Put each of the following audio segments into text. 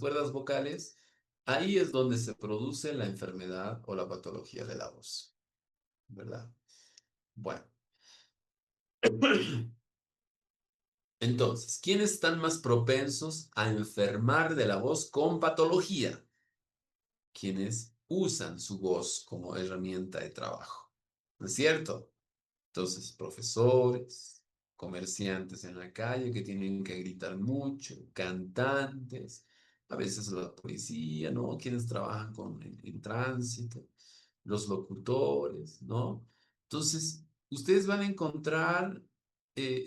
cuerdas vocales, ahí es donde se produce la enfermedad o la patología de la voz, ¿verdad? Bueno, entonces, ¿quiénes están más propensos a enfermar de la voz con patología? Quienes usan su voz como herramienta de trabajo, ¿no es cierto? Entonces, profesores, comerciantes en la calle que tienen que gritar mucho, cantantes, a veces la policía, ¿no? Quienes trabajan en tránsito, los locutores, ¿no? Entonces, ustedes van a encontrar,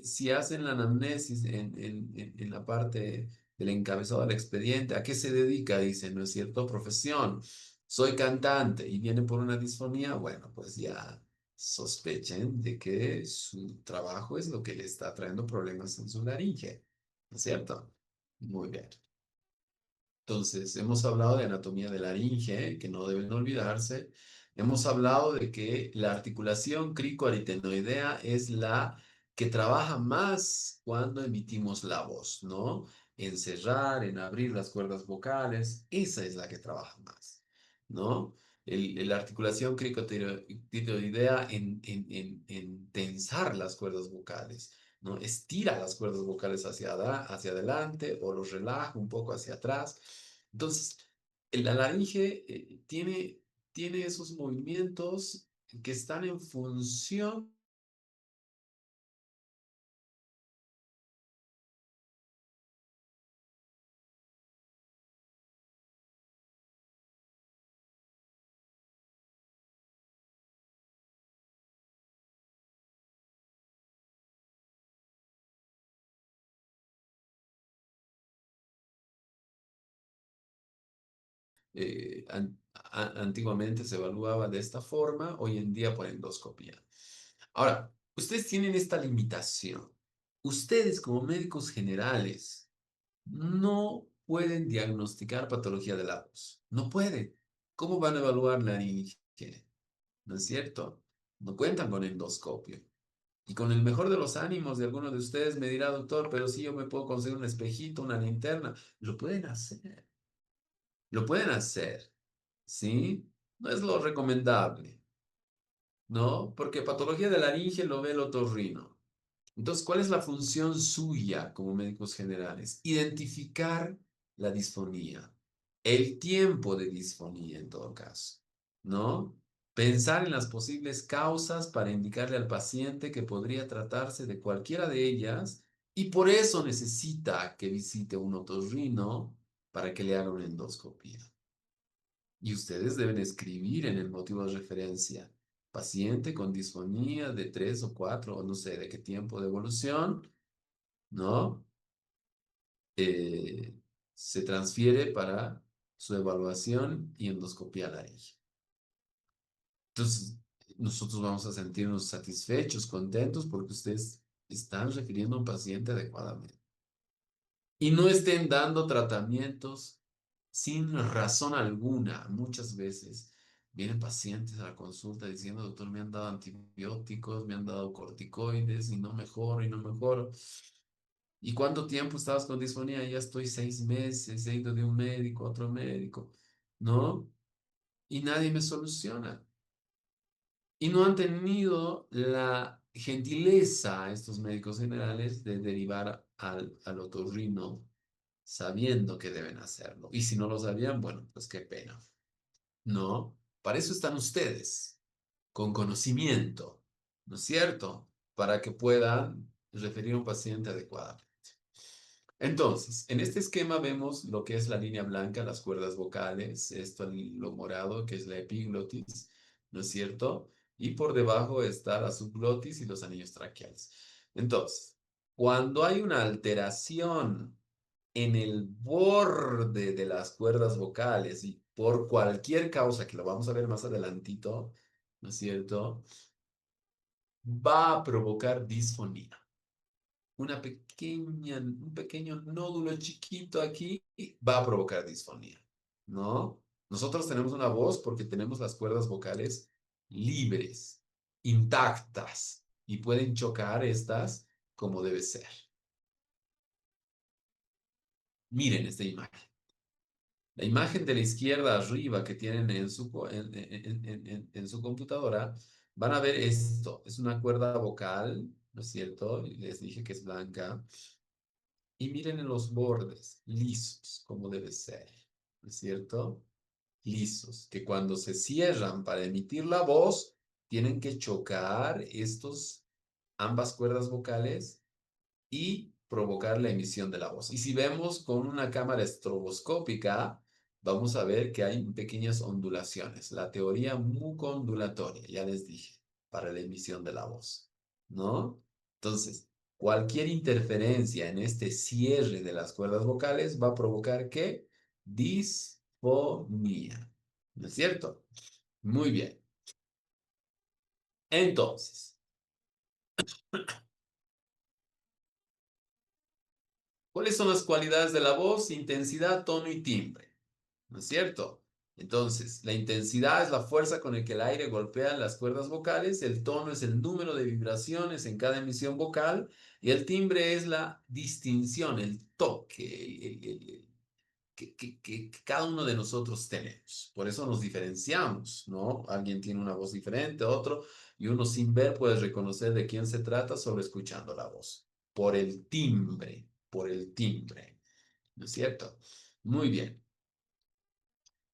si hacen la anamnesis en la parte del encabezado del expediente, ¿a qué se dedica? Dice, ¿no es cierto? Profesión. Soy cantante y viene por una disfonía, bueno, pues ya sospechen de que su trabajo es lo que le está trayendo problemas en su laringe, ¿no es cierto? Muy bien. Entonces, hemos hablado de anatomía de laringe, que no deben olvidarse. Hemos hablado de que la articulación cricoaritenoidea es la que trabaja más cuando emitimos la voz, ¿no? En cerrar, en abrir las cuerdas vocales, esa es la que trabaja más, ¿no? La articulación cricotiroidea en tensar las cuerdas vocales, ¿no? Estira las cuerdas vocales hacia adelante o los relaja un poco hacia atrás. Entonces, la laringe tiene esos movimientos que están en función. Antiguamente se evaluaba de esta forma, hoy en día por endoscopía. Ahora, ustedes tienen esta limitación. Ustedes como médicos generales no pueden diagnosticar patología de la voz. No pueden. ¿Cómo van a evaluar la laringe? ¿No es cierto? No cuentan con endoscopio. Y con el mejor de los ánimos de alguno de ustedes me dirá, doctor, pero si yo me puedo conseguir un espejito, una linterna, lo pueden hacer. Lo pueden hacer, ¿sí? No es lo recomendable, ¿no? Porque patología de laringe lo ve el otorrino. Entonces, ¿cuál es la función suya como médicos generales? Identificar la disfonía, el tiempo de disfonía en todo caso, ¿no? Pensar en las posibles causas para indicarle al paciente que podría tratarse de cualquiera de ellas y por eso necesita que visite un otorrino para que le haga una endoscopia. Y ustedes deben escribir en el motivo de referencia, paciente con disfonía de 3 o 4, o no sé de qué tiempo de evolución, ¿no? Eh, Se transfiere para su evaluación y endoscopia laringe. Entonces, nosotros vamos a sentirnos satisfechos, contentos, porque ustedes están refiriendo a un paciente adecuadamente. Y no estén dando tratamientos sin razón alguna. Muchas veces vienen pacientes a la consulta diciendo, doctor, me han dado antibióticos, me han dado corticoides y no mejoro y no mejoro. ¿Y cuánto tiempo estabas con disfonía? Ya estoy 6 meses, he ido de un médico a otro médico, ¿no? Y nadie me soluciona. Y no han tenido la gentileza estos médicos generales de derivar al otorrino sabiendo que deben hacerlo. Y si no lo sabían, bueno, pues qué pena. No, para eso están ustedes, con conocimiento, ¿no es cierto? Para que puedan referir a un paciente adecuadamente. Entonces, en este esquema vemos lo que es la línea blanca, las cuerdas vocales, esto lo morado, que es la epiglotis, ¿no es cierto? Y por debajo está la subglotis y los anillos traqueales. Entonces, cuando hay una alteración en el borde de las cuerdas vocales y por cualquier causa, que lo vamos a ver más adelantito, ¿no es cierto? Va a provocar disfonía. Un pequeño nódulo chiquito aquí va a provocar disfonía, ¿no? Nosotros tenemos una voz porque tenemos las cuerdas vocales libres, intactas, y pueden chocar estas como debe ser. Miren esta imagen. La imagen de la izquierda arriba que tienen en su, en su computadora, van a ver esto. Es una cuerda vocal, ¿no es cierto? Y les dije que es blanca. Y miren en los bordes, lisos, como debe ser, ¿no es cierto? Lisos, que cuando se cierran para emitir la voz, tienen que chocar ambas cuerdas vocales y provocar la emisión de la voz. Y si vemos con una cámara estroboscópica, vamos a ver que hay pequeñas ondulaciones. La teoría mucoondulatoria, ya les dije, para la emisión de la voz, ¿no? Entonces, cualquier interferencia en este cierre de las cuerdas vocales va a provocar ¿qué? Disfonía, ¿no es cierto? Muy bien. Entonces, ¿cuáles son las cualidades de la voz? Intensidad, tono y timbre. ¿No es cierto? Entonces, la intensidad es la fuerza con la que el aire golpea las cuerdas vocales, el tono es el número de vibraciones en cada emisión vocal y el timbre es la distinción, el toque que cada uno de nosotros tenemos. Por eso nos diferenciamos, ¿no? Alguien tiene una voz diferente, otro, y uno sin ver puede reconocer de quién se trata solo escuchando la voz, por el timbre, ¿no es cierto? Muy bien.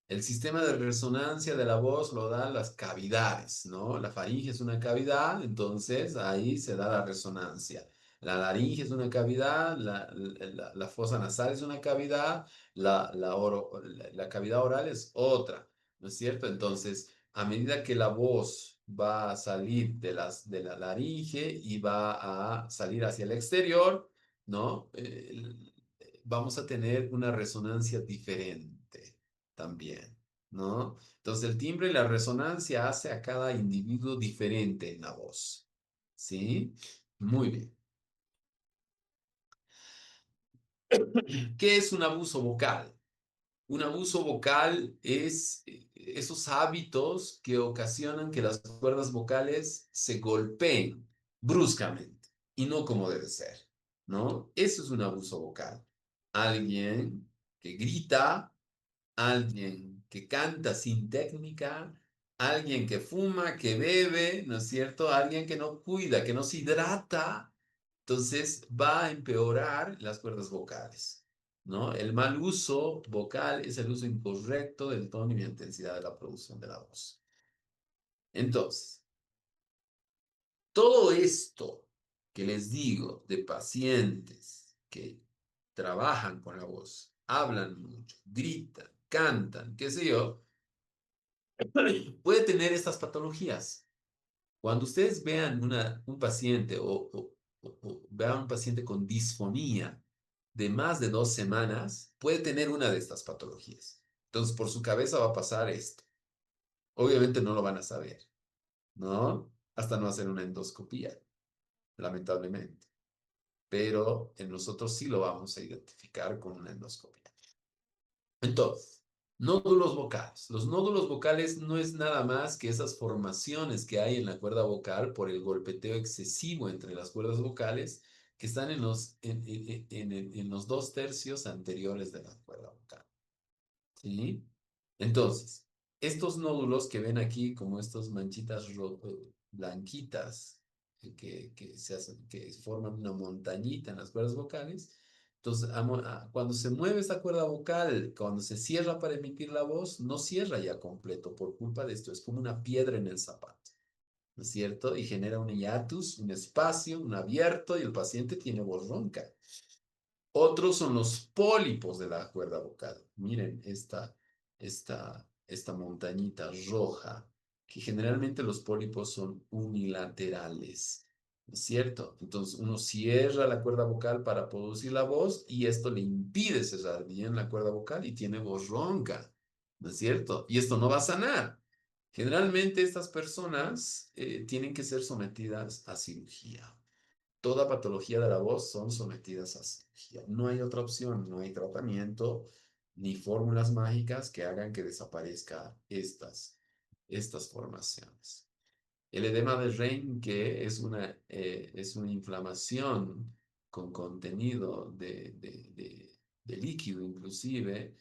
El sistema de resonancia de la voz lo dan las cavidades, ¿no? La faringe es una cavidad, entonces ahí se da la resonancia. La laringe es una cavidad, la fosa nasal es una cavidad, la cavidad oral es otra, ¿no es cierto? Entonces, a medida que la voz va a salir de la laringe y va a salir hacia el exterior, ¿no? Vamos a tener una resonancia diferente también, ¿no? Entonces el timbre y la resonancia hace a cada individuo diferente en la voz, ¿sí? Muy bien. ¿Qué es un abuso vocal? Un abuso vocal es esos hábitos que ocasionan que las cuerdas vocales se golpeen bruscamente y no como debe ser, ¿no? Eso es un abuso vocal. Alguien que grita, alguien que canta sin técnica, alguien que fuma, que bebe, ¿no es cierto? Alguien que no cuida, que no se hidrata, entonces va a empeorar las cuerdas vocales, ¿no? El mal uso vocal es el uso incorrecto del tono y la intensidad de la producción de la voz. Entonces, todo esto que les digo de pacientes que trabajan con la voz, hablan mucho, gritan, cantan, qué sé yo, puede tener estas patologías. Cuando ustedes vean un paciente o vean un paciente con disfonía de más de 2 semanas, puede tener una de estas patologías. Entonces, por su cabeza va a pasar esto. Obviamente no lo van a saber, ¿no? Hasta no hacer una endoscopía, lamentablemente. Pero en nosotros sí lo vamos a identificar con una endoscopia. Entonces, nódulos vocales. Los nódulos vocales no es nada más que esas formaciones que hay en la cuerda vocal por el golpeteo excesivo entre las cuerdas vocales que están en los 2 tercios anteriores de la cuerda vocal. ¿Sí? Entonces, estos nódulos que ven aquí como estas manchitas blanquitas que se hacen, que forman una montañita en las cuerdas vocales, entonces cuando se mueve esta cuerda vocal, cuando se cierra para emitir la voz, no cierra ya completo por culpa de esto, es como una piedra en el zapato, ¿no es cierto? Y genera un hiatus, un espacio, un abierto y el paciente tiene voz ronca. Otros son los pólipos de la cuerda vocal. Miren esta montañita roja, que generalmente los pólipos son unilaterales, ¿no es cierto? Entonces uno cierra la cuerda vocal para producir la voz y esto le impide cerrar bien la cuerda vocal y tiene voz ronca, ¿no es cierto? Y esto no va a sanar. Generalmente estas personas tienen que ser sometidas a cirugía. Toda patología de la voz son sometidas a cirugía. No hay otra opción, no hay tratamiento ni fórmulas mágicas que hagan que desaparezca estas formaciones. El edema de Reinke es una inflamación con contenido de líquido inclusive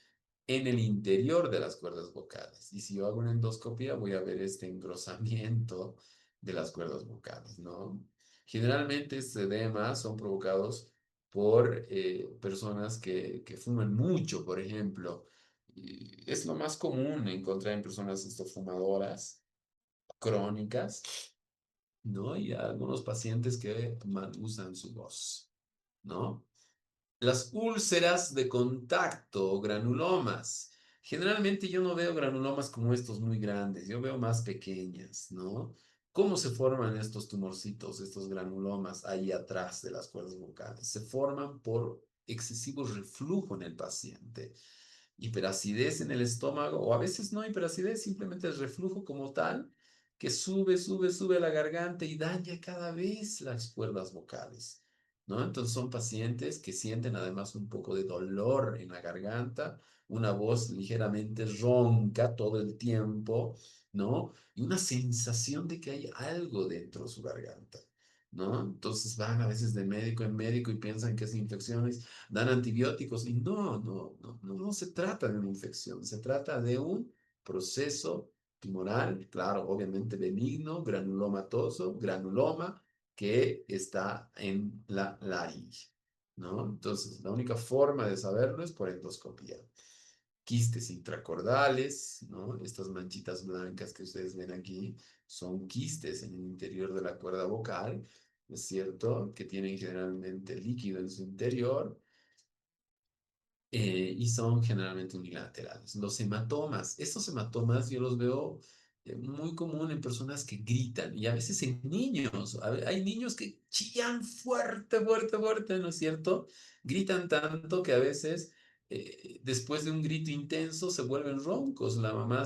en el interior de las cuerdas vocales. Y si yo hago una endoscopia, voy a ver este engrosamiento de las cuerdas vocales, ¿no? Generalmente este edema son provocados por personas que fuman mucho, por ejemplo. Y es lo más común encontrar en personas esto, fumadoras crónicas, ¿no? Y algunos pacientes que mal usan su voz, ¿no? Las úlceras de contacto o granulomas. Generalmente yo no veo granulomas como estos muy grandes, yo veo más pequeñas, ¿no? ¿Cómo se forman estos tumorcitos, estos granulomas ahí atrás de las cuerdas vocales? Se forman por excesivo reflujo en el paciente, hiperacidez en el estómago, o a veces no hiperacidez, simplemente el reflujo como tal, que sube a la garganta y daña cada vez las cuerdas vocales, ¿no? Entonces son pacientes que sienten además un poco de dolor en la garganta, una voz ligeramente ronca todo el tiempo, ¿no? Y una sensación de que hay algo dentro de su garganta, ¿no? Entonces van a veces de médico en médico y piensan que es infecciones, dan antibióticos y no se trata de una infección, se trata de un proceso tumoral, claro, obviamente benigno, granulomatoso, granuloma, que está en la laringe, ¿no? Entonces, la única forma de saberlo es por endoscopía. Quistes intracordales, ¿no? Estas manchitas blancas que ustedes ven aquí son quistes en el interior de la cuerda vocal, ¿no es cierto? Que tienen generalmente líquido en su interior y son generalmente unilaterales. Los hematomas, estos hematomas yo los veo muy común en personas que gritan y a veces en niños. Hay niños que chillan fuerte, ¿no es cierto? Gritan tanto que a veces después de un grito intenso se vuelven roncos. La mamá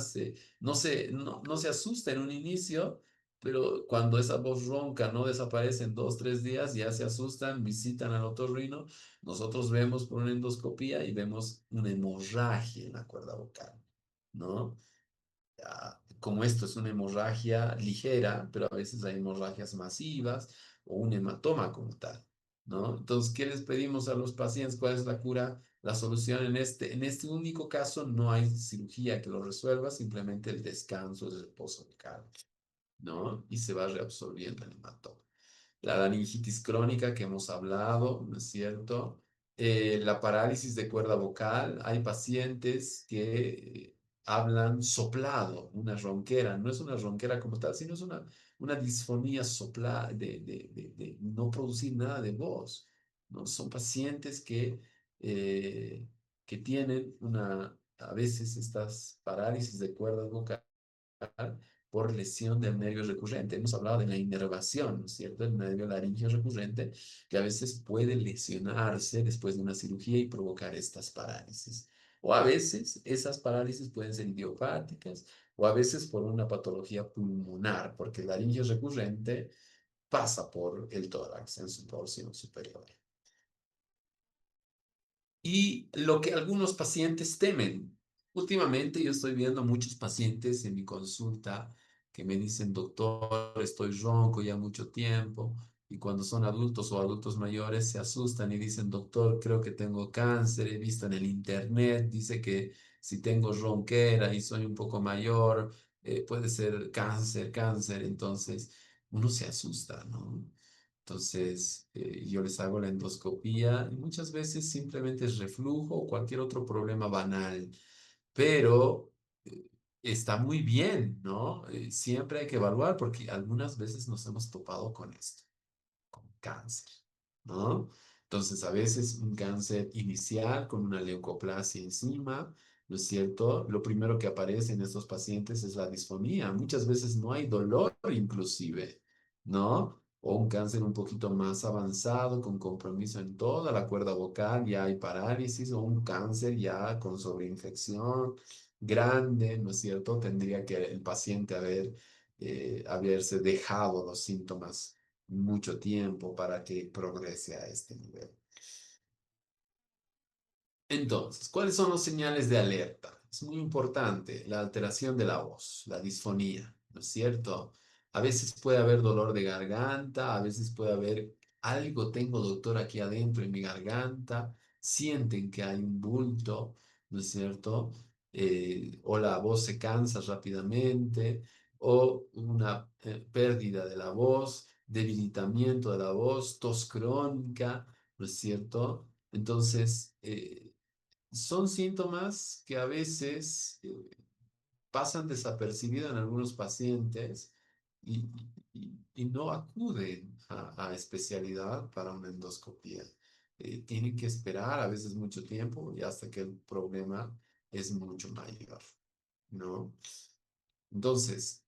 no se asusta en un inicio. Pero cuando esa voz ronca no desaparece en 2, 3 días, ya se asustan, visitan al otorrino. Nosotros vemos por una endoscopía y vemos una hemorragia en la cuerda vocal, ¿no? Como esto es una hemorragia ligera, pero a veces hay hemorragias masivas o un hematoma como tal, ¿no? Entonces, ¿qué les pedimos a los pacientes? ¿Cuál es la cura? La solución en este único caso no hay cirugía que lo resuelva, simplemente el descanso, el reposo vocal, ¿no? Y se va reabsorbiendo el hematoma. La laringitis crónica que hemos hablado, ¿no es cierto? La parálisis de cuerda vocal. Hay pacientes que hablan soplado, una ronquera. No es una ronquera como tal, sino es una disfonía soplada de no producir nada de voz, ¿no? Son pacientes eh, que tienen a veces estas parálisis de cuerdas vocales por lesión del nervio recurrente. Hemos hablado de la inervación, ¿no es cierto? El nervio laringio recurrente, que a veces puede lesionarse después de una cirugía y provocar estas parálisis. O a veces esas parálisis pueden ser idiopáticas o a veces por una patología pulmonar, porque el laringio recurrente pasa por el tórax en su porción superior. Y lo que algunos pacientes temen. Últimamente yo estoy viendo muchos pacientes en mi consulta que me dicen, doctor, estoy ronco ya mucho tiempo. Y cuando son adultos o adultos mayores se asustan y dicen, doctor, creo que tengo cáncer. He visto en el internet, dice que si tengo ronquera y soy un poco mayor, puede ser cáncer. Entonces uno se asusta, ¿no? Entonces, yo les hago la endoscopía y muchas veces simplemente es reflujo o cualquier otro problema banal, pero está muy bien, ¿no? Siempre hay que evaluar porque algunas veces nos hemos topado con esto, con cáncer, ¿no? Entonces, a veces un cáncer inicial con una leucoplasia encima, ¿no es cierto? Lo primero que aparece en estos pacientes es la disfonía. Muchas veces no hay dolor inclusive, ¿no? O un cáncer un poquito más avanzado con compromiso en toda la cuerda vocal, ya hay parálisis o un cáncer ya con sobreinfección grande, ¿no es cierto? Tendría que el paciente haberse dejado los síntomas mucho tiempo para que progrese a este nivel. Entonces, ¿cuáles son los señales de alerta? Es muy importante la alteración de la voz, la disfonía, ¿no es cierto? A veces puede haber dolor de garganta, a veces puede haber algo, tengo doctor aquí adentro en mi garganta, sienten que hay un bulto, ¿no es cierto? O la voz se cansa rápidamente, o una pérdida de la voz, debilitamiento de la voz, tos crónica, ¿no es cierto? Entonces, son síntomas que a veces pasan desapercibidos en algunos pacientes y, y no acuden a especialidad para una endoscopía. Tienen que esperar a veces mucho tiempo y hasta que el problema es mucho mayor, ¿no? Entonces,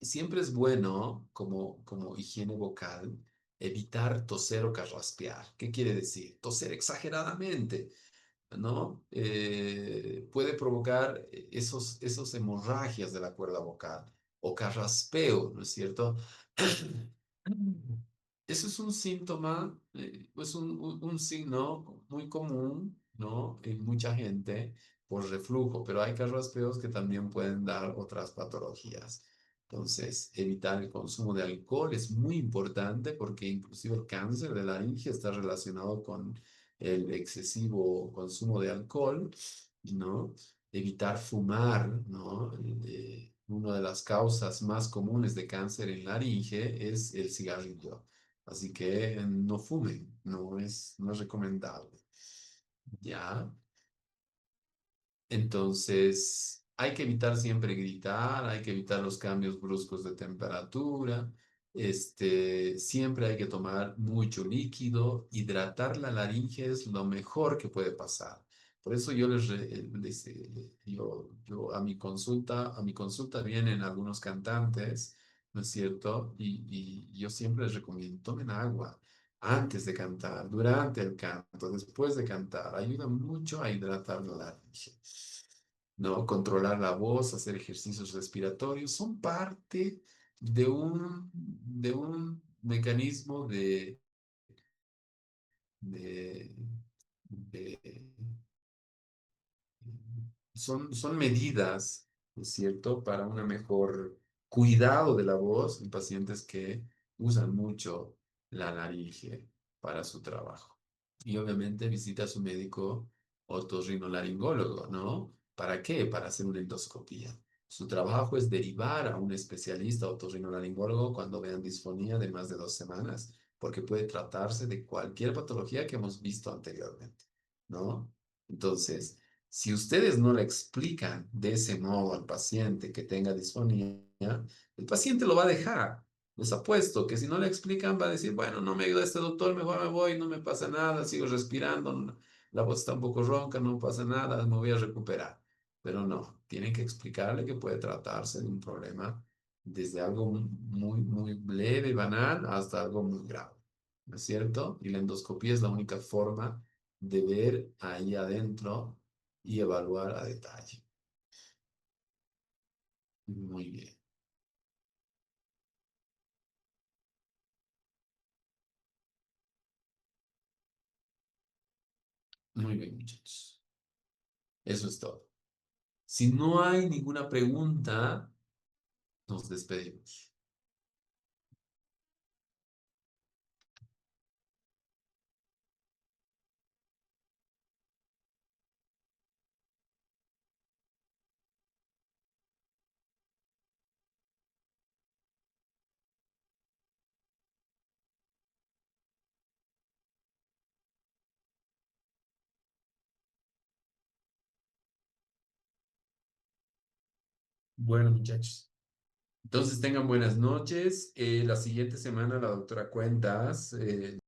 siempre es bueno, como higiene vocal, evitar toser o carraspear. ¿Qué quiere decir? Toser exageradamente, ¿no? Puede provocar esos hemorragias de la cuerda vocal o carraspeo, ¿no es cierto? Eso es un síntoma, es un signo muy común, ¿no? En mucha gente por reflujo, pero hay carraspeos que también pueden dar otras patologías. Entonces, evitar el consumo de alcohol es muy importante porque inclusive el cáncer de laringe está relacionado con el excesivo consumo de alcohol, ¿no? Evitar fumar, ¿no? Una de las causas más comunes de cáncer en laringe es el cigarrillo. Así que no fumen, no es recomendable. ¿Ya? Entonces, hay que evitar siempre gritar, hay que evitar los cambios bruscos de temperatura, siempre hay que tomar mucho líquido, hidratar la laringe es lo mejor que puede pasar. Por eso yo a mi consulta vienen algunos cantantes, ¿no es cierto? Y yo siempre les recomiendo, tomen agua antes de cantar, durante el canto, después de cantar. Ayuda mucho a hidratar la laringe. ¿No? Controlar la voz, hacer ejercicios respiratorios, son parte de un mecanismo de, de- son medidas, ¿no es cierto?, para un mejor cuidado de la voz en pacientes que usan mucho la laringe para su trabajo. Y obviamente visita a su médico otorrinolaringólogo, ¿no? ¿Para qué? Para hacer una endoscopía. Su trabajo es derivar a un especialista otorrinolaringólogo cuando vean disfonía de más de 2 semanas, porque puede tratarse de cualquier patología que hemos visto anteriormente, ¿no? Entonces, si ustedes no le explican de ese modo al paciente que tenga disfonía, el paciente lo va a dejar. Les apuesto que si no le explican, va a decir, bueno, no me ayuda este doctor, mejor me voy, no me pasa nada, sigo respirando, la voz está un poco ronca, no pasa nada, me voy a recuperar. Pero no, tienen que explicarle que puede tratarse de un problema desde algo muy, muy leve, banal, hasta algo muy grave. ¿No es cierto? Y la endoscopía es la única forma de ver ahí adentro y evaluar a detalle. Muy bien, muy bien, muchachos. Eso es todo. Si no hay ninguna pregunta, nos despedimos. Bueno, muchachos. Entonces tengan buenas noches. La siguiente semana la doctora Cuentas